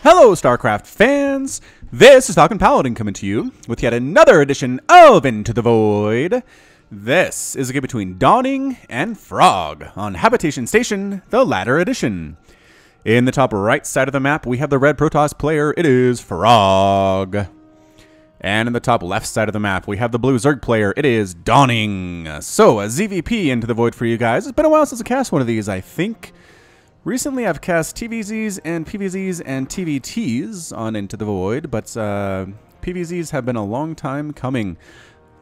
Hello, StarCraft fans! This is Falcon Paladin coming to you with yet another edition of Into the Void. This is a game between Dawning and Frog on Habitation Station, the latter edition. In the top right side of the map, we have the red Protoss player. It is Frog. And in the top left side of the map, we have the blue Zerg player. It is Dawning. So, a ZVP Into the Void for you guys. It's been a while since I cast one of these, I think. Recently, I've cast TVZs and PVZs and TVTs on Into the Void, but PVZs have been a long time coming.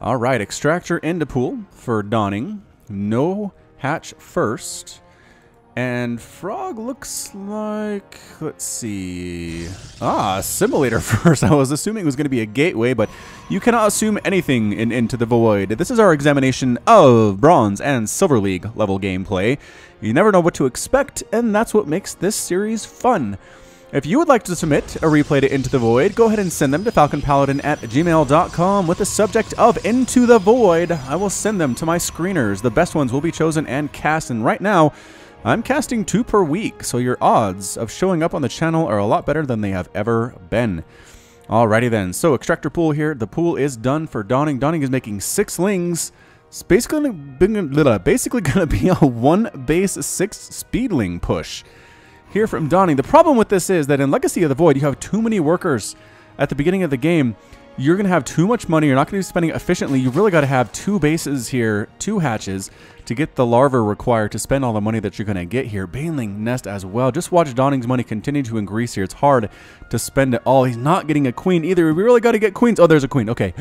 All right, Extractor into pool for Dawning. No hatch first. And Frog looks like, let's see, Assimilator first. I was assuming it was going to be a gateway, but you cannot assume anything in Into the Void. This is our examination of Bronze and Silver League level gameplay. You never know what to expect, and that's what makes this series fun. If you would like to submit a replay to Into the Void, go ahead and send them to falconpaladin@gmail.com with the subject of Into the Void. I will send them to my screeners. The best ones will be chosen and cast, and right now, I'm casting 2 per week, so your odds of showing up on the channel are a lot better than they have ever been. Alrighty then, so Extractor pool here. The pool is done for Dawning. Dawning is making 6 lings. It's basically going to be a 1 base 6 speedling push here from Dawning. The problem with this is that in Legacy of the Void, you have too many workers at the beginning of the game. You're going to have too much money. You're not going to be spending it efficiently. You really got to have 2 bases here, 2 hatches, to get the larvae required to spend all the money that you're going to get here. Baneling Nest as well. Just watch Dawning's money continue to increase here. It's hard to spend it all. He's not getting a queen either. We really got to get queens. Oh, there's a queen. Okay.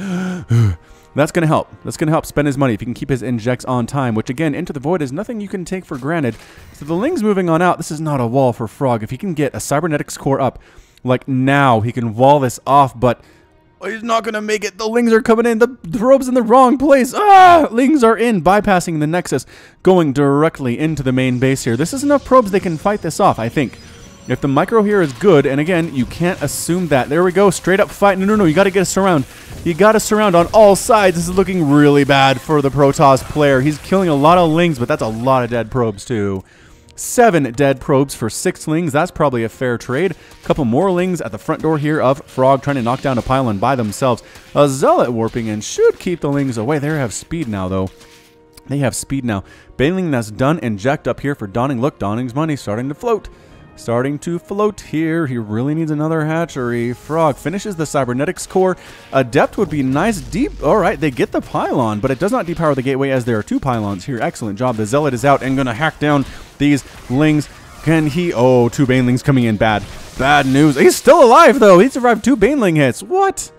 That's going to help. That's going to help spend his money if he can keep his injects on time, which again, Into the Void is nothing you can take for granted. So the Ling's moving on out. This is not a wall for Frog. If he can get a Cybernetics core up, like now, he can wall this off, but he's not going to make it. The Lings are coming in. The probe's in the wrong place. Lings are in, bypassing the Nexus, going directly into the main base here. This is enough probes they can fight this off, I think. If the micro here is good, and again, you can't assume that. There we go, straight up fight. No, you got to get a surround. You got to surround on all sides. This is looking really bad for the Protoss player. He's killing a lot of Lings, but that's a lot of dead probes too. 7 dead probes for 6 Lings. That's probably a fair trade. A couple more Lings at the front door here of Frog trying to knock down a pylon by themselves. A Zealot warping in should keep the Lings away. They have speed now, though. They have speed now. Baneling Nest done. Inject up here for Dawning. Look, Dawning's money starting to float. Starting to float here. He really needs another hatchery. Frog finishes the Cybernetics core. Adept would be nice. Deep. All right, they get the pylon, but it does not depower the gateway as there are 2 pylons here. Excellent job. The Zealot is out and going to hack down these Lings. Can he? Oh, 2 Banelings coming in. Bad news. He's still alive, though. He survived 2 Baneling hits. What?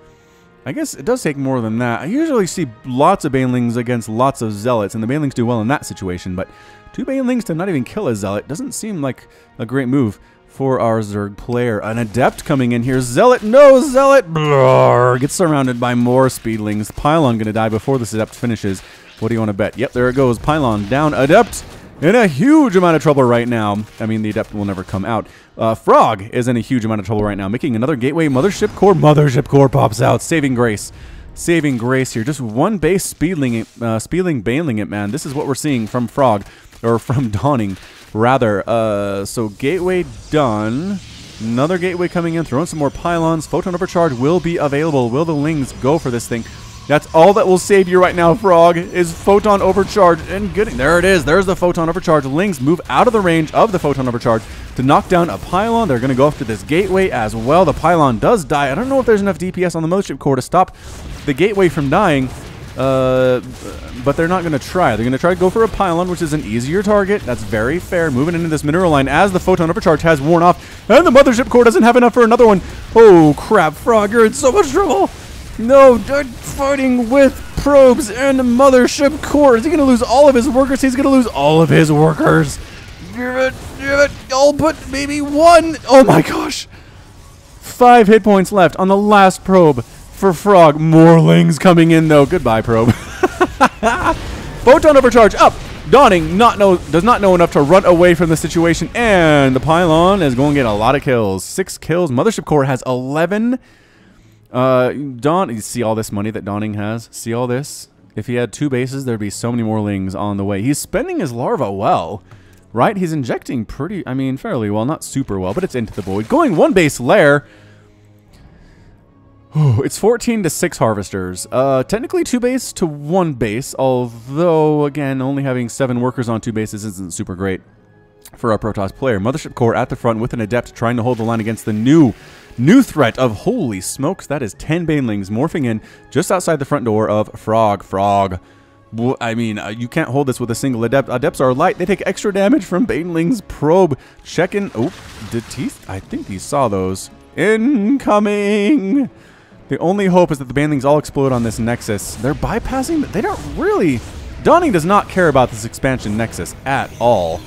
I guess it does take more than that. I usually see lots of Banelings against lots of Zealots, and the Banelings do well in that situation, but 2 Banelings to not even kill a Zealot doesn't seem like a great move for our Zerg player. An Adept coming in here. Zealot, no, Zealot! Blah, gets surrounded by more Speedlings. Pylon going to die before this Adept finishes. What do you want to bet? Yep, there it goes. Pylon down. Adept in a huge amount of trouble right now. I mean, the Adept will never come out. Frog is in a huge amount of trouble right now. Making another gateway. Mothership core. Mothership core pops out. Saving grace. Saving grace here. Just 1 base Speedling Baneling it, man. This is what we're seeing from Frog. Or from Dawning, rather. So gateway done. Another gateway coming in. Throwing some more pylons. Photon overcharge will be available. Will the Lings go for this thing? That's all that will save you right now, Frog, is photon overcharge. And getting there it is. There's the photon overcharge. Lings move out of the range of the photon overcharge to knock down a pylon. They're going to go after this gateway as well. The pylon does die. I don't know if there's enough DPS on the mothership core to stop the gateway from dying. But they're not going to try. They're going to try to go for a pylon, which is an easier target. That's very fair. Moving into this mineral line as the photon overcharge has worn off. And the mothership core doesn't have enough for another one. Oh, crap. Frog, you're in so much trouble. No, they're fighting with probes and mothership core. Is he going to lose all of his workers? He's going to lose all of his workers. Give it. All but maybe 1. Oh, my gosh. 5 hit points left on the last probe. For Frog, more Lings coming in though. Goodbye, probe. Photon overcharge up. Dawning does not know enough to run away from the situation, and the pylon is going to get a lot of kills. 6 kills. Mothership core has 11. You see all this money that Dawning has? See all this? If he had 2 bases, there'd be so many more Lings on the way. He's spending his larva well. right? He's injecting pretty, I mean, fairly well. Not super well, but it's into the void. Going one base lair. It's 14 to 6 harvesters. Technically 2 base to 1 base, although, again, only having 7 workers on 2 bases isn't super great for our Protoss player. Mothership Core at the front with an Adept trying to hold the line against the new threat of, holy smokes, that is 10 Banelings morphing in just outside the front door of Frogg. Frogg. I mean, you can't hold this with a single Adept. Adepts are light. They take extra damage from Banelings. Probe. Checking. Oh, did Teeth? I think he saw those. Incoming. The only hope is that the Banelings all explode on this Nexus. They're bypassing. They don't really. Dawning does not care about this expansion Nexus at all.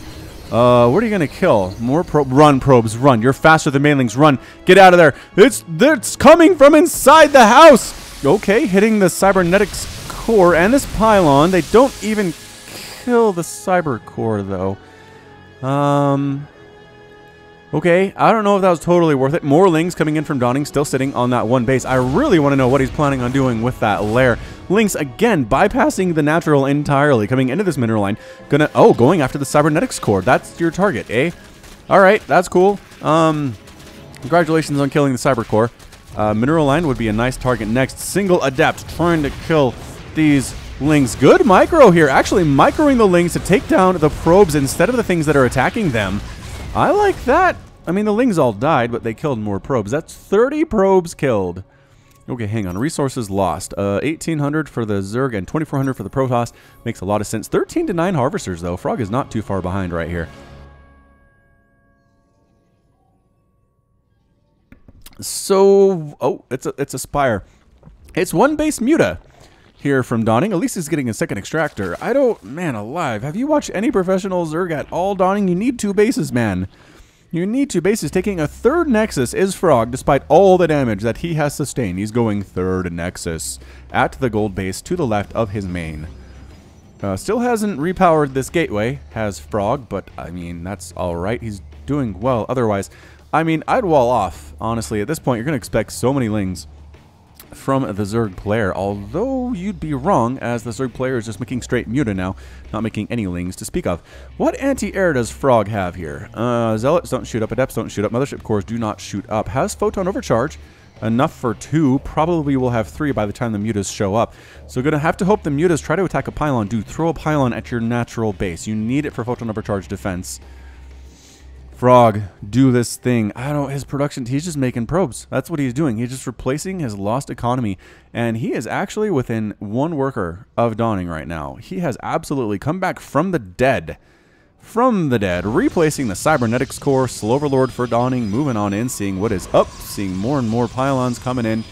What are you going to kill? More run, probes, run. You're faster than Banelings. Run. Get out of there. It's coming from inside the house. Okay, hitting the Cybernetics core and this pylon. They don't even kill the Cyber core, though. Okay, I don't know if that was totally worth it. More Lings coming in from Dawning, still sitting on that 1 base. I really want to know what he's planning on doing with that lair. Lings, again, bypassing the natural entirely, coming into this mineral line. Going after the Cybernetics core. That's your target, eh? Alright, that's cool. Congratulations on killing the Cyber core. Mineral line would be a nice target next. Single Adept trying to kill these Lings. Good micro here. Actually, microing the Lings to take down the probes instead of the things that are attacking them. I like that. I mean, the Lings all died, but they killed more probes. That's 30 probes killed. Okay, hang on. Resources lost. 1,800 for the Zerg and 2,400 for the Protoss. Makes a lot of sense. 13 to 9 Harvesters, though. Frogg is not too far behind right here. So, oh, it's a Spire. It's 1 base Muta here from Dawning. At least he's getting a second extractor. Man alive. Have you watched any professional Zerg at all, Dawning? You need 2 bases, man. You need 2 bases. Taking a 3rd Nexus is Frogg, despite all the damage that he has sustained. He's going 3rd Nexus at the gold base to the left of his main. Still hasn't repowered this gateway, has Frogg, but I mean, that's alright. He's doing well otherwise. I mean, I'd wall off, honestly. At this point, you're going to expect so many Lings from the Zerg player, although you'd be wrong, as the Zerg player is just making straight Muta now, not making any Lings to speak of. What anti-air does Frogg have here? Zealots don't shoot up, Adepts don't shoot up, Mothership Cores do not shoot up. Has Photon Overcharge, enough for 2, probably will have 3 by the time the Mutas show up. So gonna have to hope the Mutas try to attack a pylon. Do throw a pylon at your natural base. You need it for Photon Overcharge defense. Frogg, do this thing. His production, he's just making probes. That's what he's doing. He's just replacing his lost economy. And he is actually within 1 worker of Dawning right now. He has absolutely come back from the dead. Replacing the Cybernetics core. Sloverlord for Dawning, moving on in, seeing what is up, seeing more and more pylons coming in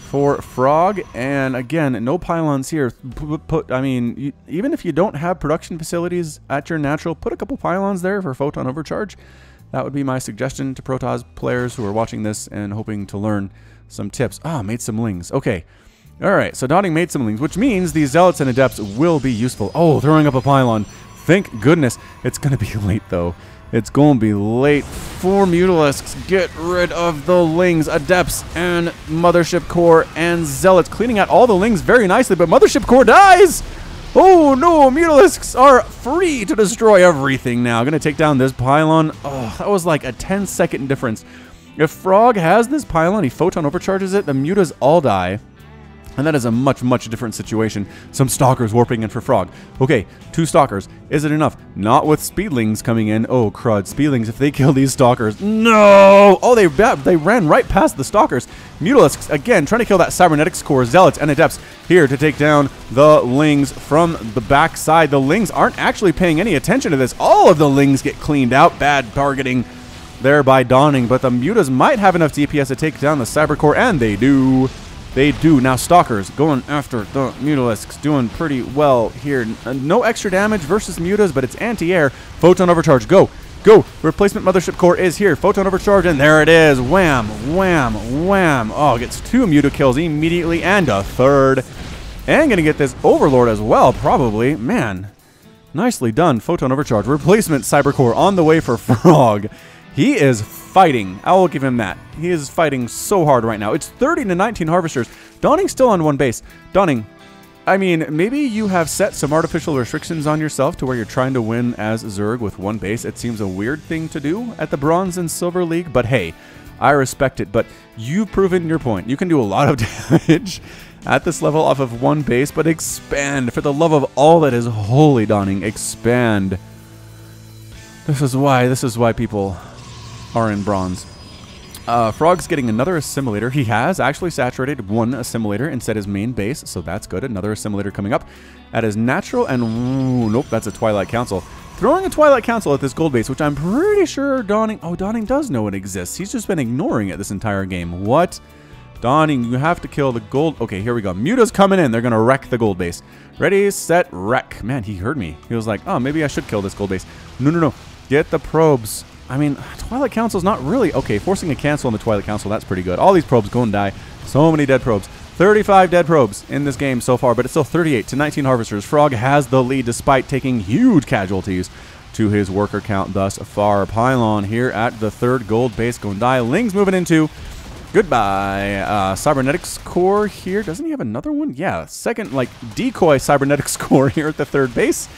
for Frogg. And again, no pylons here. Even if you don't have production facilities at your natural, put a couple pylons there for Photon Overcharge. That would be my suggestion to Protoss players who are watching this and hoping to learn some tips. Made some Lings. Okay. Alright, so Dawning made some Lings, which means these Zealots and Adepts will be useful. Oh, throwing up a pylon. Thank goodness. It's going to be late, though. It's going to be late. 4 Mutalisks. Get rid of the Lings, Adepts, and Mothership Core and Zealots. Cleaning out all the Lings very nicely, but Mothership Core dies! Oh no, Mutalisks are free to destroy everything now. Going to take down this pylon. Oh, that was like a 10-second difference. If Frogg has this pylon, he Photon Overcharges it, the Mutas all die. And that is a much, much different situation. Some Stalkers warping in for Frogg. Okay, 2 Stalkers. Is it enough? Not with Speedlings coming in. Oh, crud. Speedlings, if they kill these Stalkers. No! Oh, they ran right past the Stalkers. Mutalisks, again, trying to kill that Cybernetics core. Zealots and Adepts here to take down the Lings from the backside. The Lings aren't actually paying any attention to this. All of the Lings get cleaned out. Bad targeting there by Dawning. But the Mutas might have enough DPS to take down the Cyber core, and they do. They do. Now Stalkers going after the Mutalisks, doing pretty well here. No extra damage versus Mutas, but it's anti-air. Photon Overcharge, go, go. Replacement Mothership Core is here. Photon Overcharge, and there it is. Wham, wham, wham. Oh, gets 2 Muta kills immediately, and a 3rd. And gonna get this Overlord as well, probably. Man, nicely done. Photon Overcharge. Replacement Cyber Core on the way for Frogg. He is fighting. I will give him that. He is fighting so hard right now. It's 30 to 19 Harvesters. Dawning's still on 1 base. Dawning, I mean, maybe you have set some artificial restrictions on yourself to where you're trying to win as Zerg with one base. It seems a weird thing to do at the Bronze and Silver League, but hey, I respect it. But you've proven your point. You can do a lot of damage at this level off of one base, but expand. For the love of all that is holy, Dawning, expand. This is why people are in Bronze. Frogg's getting another assimilator. He has actually saturated one assimilator instead his main base, so that's good. Another assimilator coming up at his natural, and ooh, nope, that's a Twilight Council. Throwing a Twilight Council at this gold base, which I'm pretty sure Dawning... Oh, Dawning does know it exists. He's just been ignoring it this entire game. What? Dawning, you have to kill the gold... Okay, here we go. Muta's coming in. They're going to wreck the gold base. Ready, set, wreck. Man, he heard me. He was like, oh, maybe I should kill this gold base. No, no, no. Get the probes. I mean, Twilight Council's not really... Okay, forcing a cancel on the Twilight Council, that's pretty good. All these probes go and die. So many dead probes. 35 dead probes in this game so far, but it's still 38 to 19 harvesters. Frogg has the lead despite taking huge casualties to his worker count thus far. Pylon here at the third gold base going to die. Ling's moving into... Goodbye. Cybernetics core here. Doesn't he have another one? Yeah, second, like, decoy cybernetics core here at the third base.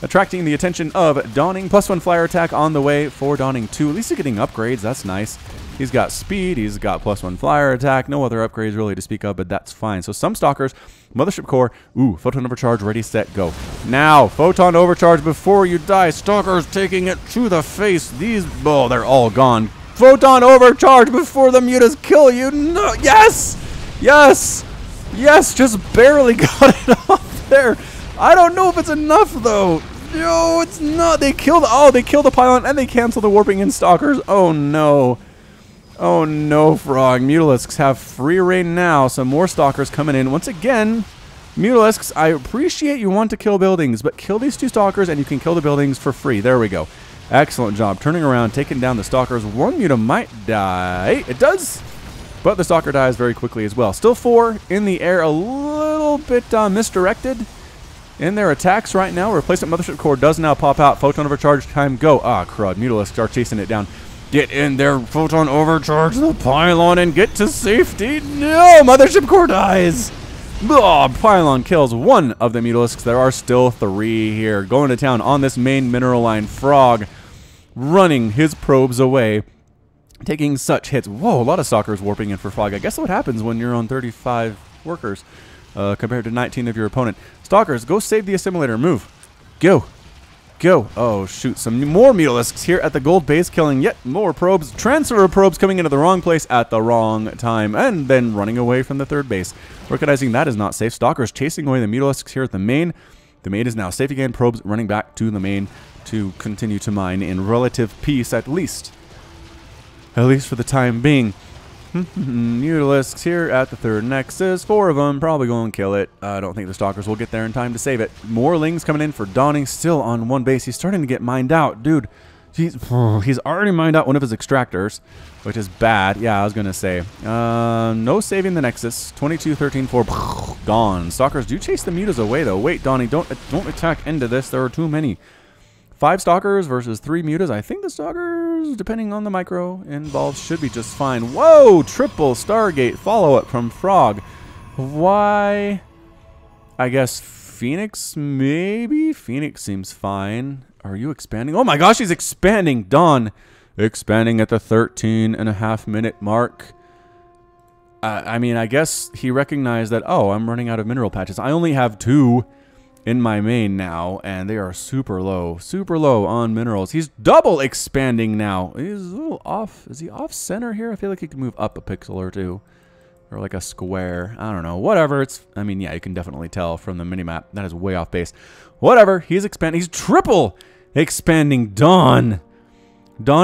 Attracting the attention of Dawning. +1 flyer attack on the way for Dawning 2. At least he's getting upgrades. That's nice. He's got speed. He's got +1 flyer attack. No other upgrades really to speak of, but that's fine. So some stalkers. Mothership core. Ooh, photon overcharge. Ready, set, go. Now, photon overcharge before you die. Stalkers taking it to the face. These, oh, they're all gone. Photon overcharge before the mutas kill you. No, yes! Yes! Yes, just barely got it off there. I don't know if it's enough, though. No, it's not. They killed... Oh, they killed the pylon and they canceled the warping in stalkers. Oh, no. Oh, no, Frogg. Mutalisks have free reign now. Some more stalkers coming in. Once again, Mutalisks, I appreciate you want to kill buildings, but kill these two stalkers and you can kill the buildings for free. There we go. Excellent job. Turning around, taking down the stalkers. One muta might die. It does, but the stalker dies very quickly as well. Still 4 in the air. A little bit misdirected in their attacks right now. Replacement mothership core does now pop out. Photon overcharge time, go. Ah, crud. Mutalisks are chasing it down. Get in there, photon overcharge the pylon and get to safety. No, mothership core dies. Oh, pylon kills one of the Mutalisks. There are still 3 here. Going to town on this main mineral line. Frogg running his probes away. Taking such hits. Whoa, a lot of stalkers warping in for Frogg. I guess what happens when you're on 35 workers compared to 19 of your opponent. Stalkers, go save the assimilator. Move. Go. Go. Oh, shoot. Some more Mutalisks here at the gold base, killing yet more probes. Transfer of probes coming into the wrong place at the wrong time, and then running away from the third base. Recognizing that is not safe. Stalkers chasing away the Mutalisks here at the main. The main is now safe again. Probes running back to the main to continue to mine in relative peace, at least. At least for the time being. Mutalisks here at the third nexus. 4 of them probably going to kill it. I don't think the stalkers will get there in time to save it. More Lings coming in for Dawning, still on one base. He's starting to get mined out. Dude, he's already mined out one of his extractors, which is bad. Yeah, I was going to say. No saving the nexus. 22, 13, 4. Gone. Stalkers do chase the mutas away, though. Wait, Dawning, don't attack into this. There are too many. 5 stalkers versus 3 mutas. I think the stalkers, depending on the micro involved, should be just fine. Whoa! Triple Stargate follow-up from Frogg. Why? I guess Phoenix, maybe? Phoenix seems fine. Are you expanding? Oh my gosh, he's expanding! Dawn expanding at the 13.5-minute mark. I mean, I guess he recognized that, oh, I'm running out of mineral patches. I only have 2 in my main now, and they are super low on minerals. He's double expanding now. He's a little off. Is he off center here? I feel like he could move up a pixel or 2, or like a square. I don't know. Whatever. It's, I mean, yeah, you can definitely tell from the minimap. That is way off base. Whatever. He's expanding. He's triple expanding. Dawn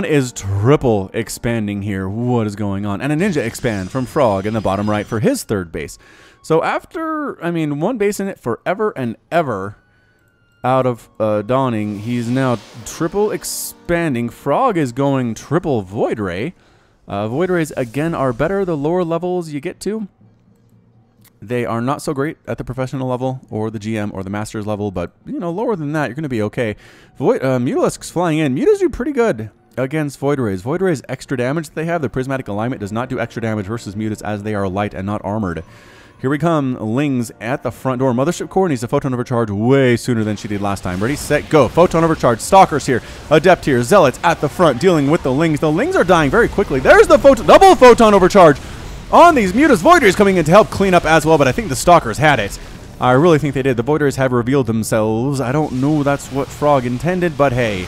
is triple expanding here. What is going on? And a ninja expand from Frogg in the bottom right for his third base. So after, I mean, one base in it forever and ever out of Dawning, he's now triple expanding. Frogg is going triple Void Ray. Void Rays, again, are better the lower levels you get to. They are not so great at the professional level or the GM or the Masters level, but, you know, lower than that, you're going to be okay. Mutalisks flying in. Mutas do pretty good against Void Rays. Void Rays extra damage that they have, the prismatic alignment does not do extra damage versus mutas as they are light and not armored. Here we come. Lings at the front door. Mothership Core needs a Photon Overcharge way sooner than she did last time. Ready, set, go. Photon Overcharge. Stalkers here. Adept here. Zealots at the front dealing with the Lings. The Lings are dying very quickly. There's the double Photon Overcharge on these Mutas. Void Rays coming in to help clean up as well, but I think the Stalkers had it. I really think they did. The Void Rays have revealed themselves. I don't know that's what Frogg intended, but hey.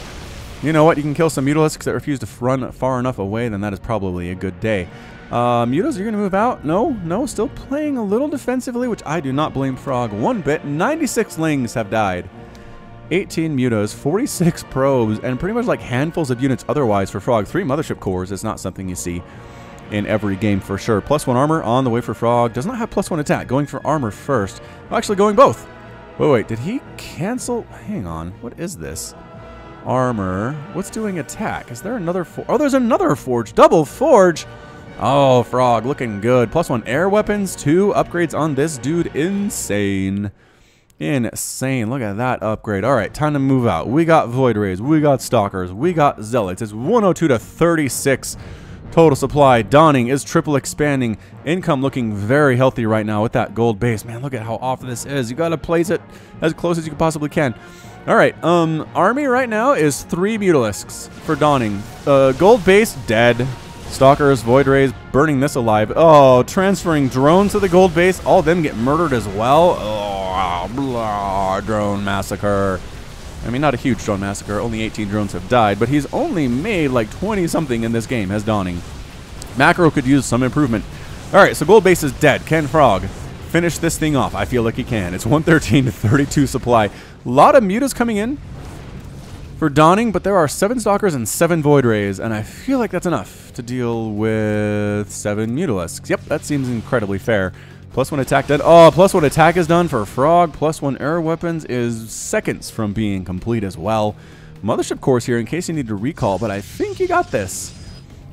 You know what? You can kill some Mutalisks that refuse to run far enough away, then that is probably a good day. Mutas, you're going to move out? No, still playing a little defensively, which I do not blame Frogg one bit. 96 Lings have died. 18 Mutas, 46 probes, and pretty much like handfuls of units otherwise for Frogg. 3 Mothership Cores is not something you see in every game for sure. +1 armor on the way for Frogg. Does not have +1 attack. Going for armor first. Actually going both. Wait, did he cancel? Hang on. What is this? Armor. What's doing attack? Is there another Oh, there's another forge. Double forge. Oh, Frogg looking good. +1 air weapons, 2 upgrades on this dude. Insane. Insane. Look at that upgrade. All right, time to move out. We got Void Rays. We got Stalkers. We got Zealots. It's 102 to 36 total supply. Dawning is triple expanding. Income looking very healthy right now with that gold base. Man, look at how off this is. You got to place it as close as you possibly can. All right, army right now is 3 Mutalisks for Dawning. Gold base, dead. Stalkers, Void Rays, burning this alive. Oh, transferring drones to the gold base. All of them get murdered as well. Oh, blah, drone massacre. I mean, not a huge drone massacre. Only 18 drones have died, but he's only made like 20-something in this game as Dawning. Macro could use some improvement. All right, so gold base is dead. Can Frogg finish this thing off? I feel like he can. It's 113 to 32 supply. A lot of Mutas coming in for Dawning, but there are 7 Stalkers and 7 Void Rays, and I feel like that's enough to deal with 7 Mutalisks. Yep, that seems incredibly fair. +1 attack done. Oh, +1 attack is done for Frogg. +1 air weapons is seconds from being complete as well. Mothership Cores here in case you need to recall, but I think you got this.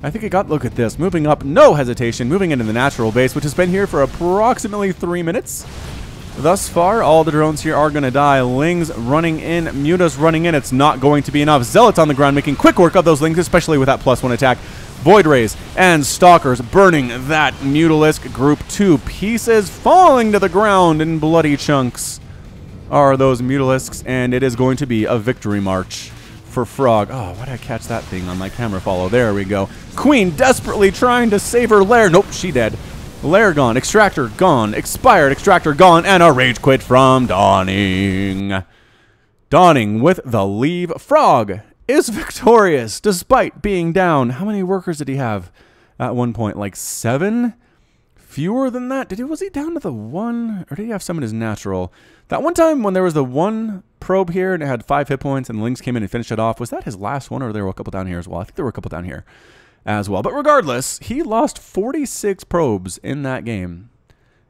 I think you got, look at this. Moving up, no hesitation, moving into the natural base, which has been here for approximately 3 minutes. Thus far, all the drones here are going to die. Lings running in, Mutas running in. It's not going to be enough. Zealots on the ground making quick work of those Lings, especially with that +1 attack. Void Rays and Stalkers burning that Mutalisk group to pieces, falling to the ground in bloody chunks are those Mutalisks, and it is going to be a victory march for Frogg. Oh, why did I catch that thing on my camera follow? There we go. Queen desperately trying to save her lair. Nope, she dead. Lair gone, extractor gone, expired extractor gone, and a rage quit from Dawning. Dawning with the leave. Frogg is victorious despite being down. How many workers did he have at one point? Like 7? Fewer than that? Was he down to the 1? Or did he have some in his natural? That one time when there was the 1 probe here and it had 5 hit points and the Lings came in and finished it off, was that his last one or there were a couple down here as well? I think there were a couple down here as well. But regardless, he lost 46 probes in that game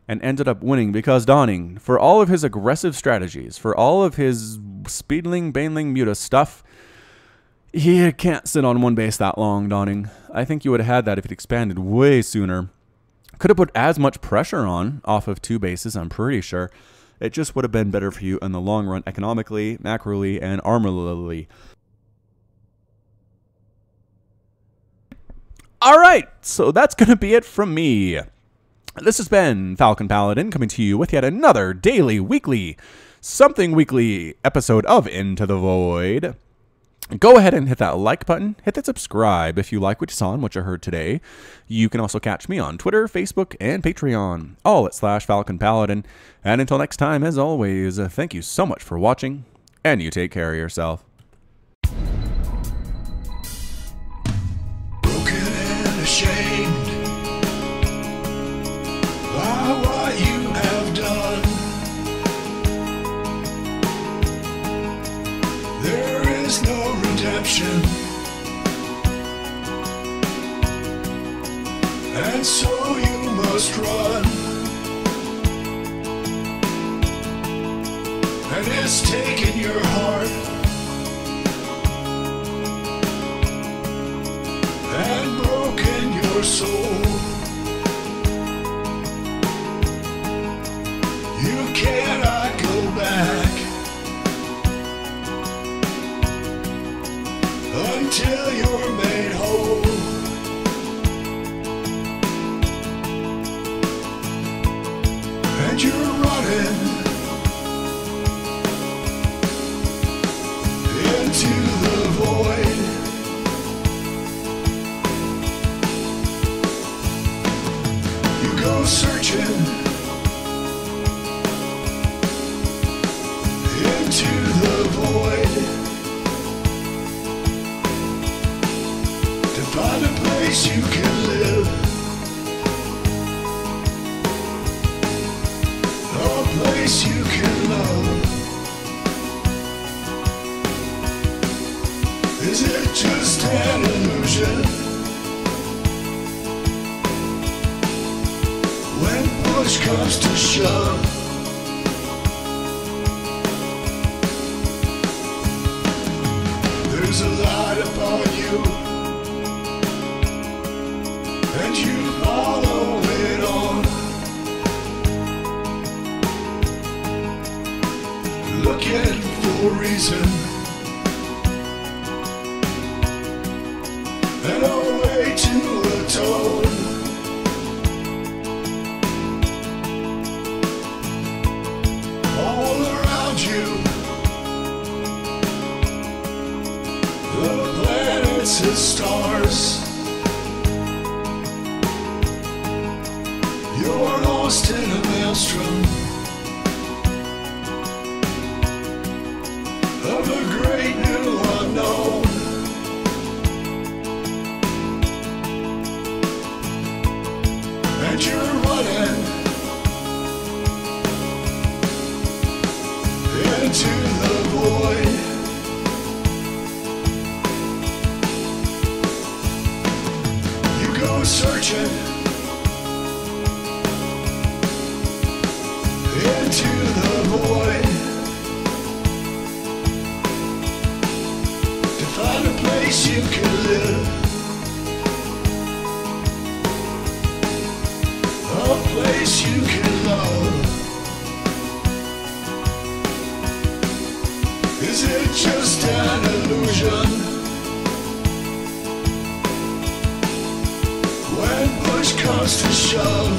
and ended up winning because Dawning, for all of his aggressive strategies, for all of his speedling, baneling, muta stuff, he can't sit on one base that long, Dawning. I think you would have had that if it expanded way sooner. Could have put as much pressure on off of 2 bases, I'm pretty sure. It just would have been better for you in the long run, economically, macroly, and armorly. All right, so that's going to be it from me. This has been Falcon Paladin coming to you with yet another daily, weekly, something weekly episode of Into the Void. Go ahead and hit that like button, hit that subscribe if you like what you saw and what you heard today. You can also catch me on Twitter, Facebook, and Patreon, all at /Falcon Paladin. And until next time, as always, thank you so much for watching, and you take care of yourself. Broken and ashamed by what you have done. There is no redemption, and so you must run. And it's taken your heart and broken your soul. You cannot go back until you're made whole. into the void. You go searching into the void to find a place you can live, a place you can love. Is it just an illusion? When push comes to shove, there's a light upon you, and you follow it on, looking for a reason and a way to atone. All around you, the planets and stars, you're lost in a maelstrom of a great new unknown. And you're running into the void. You go searching into the void to find a place you can live, a place you can love. Is it just an illusion? When push comes to shove,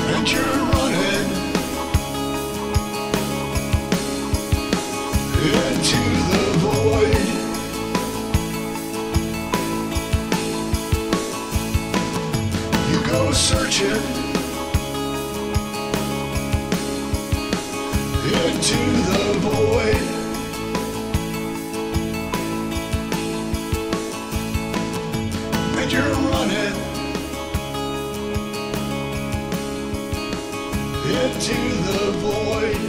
and you're running into the void. You go searching into the void. And you're running into the void.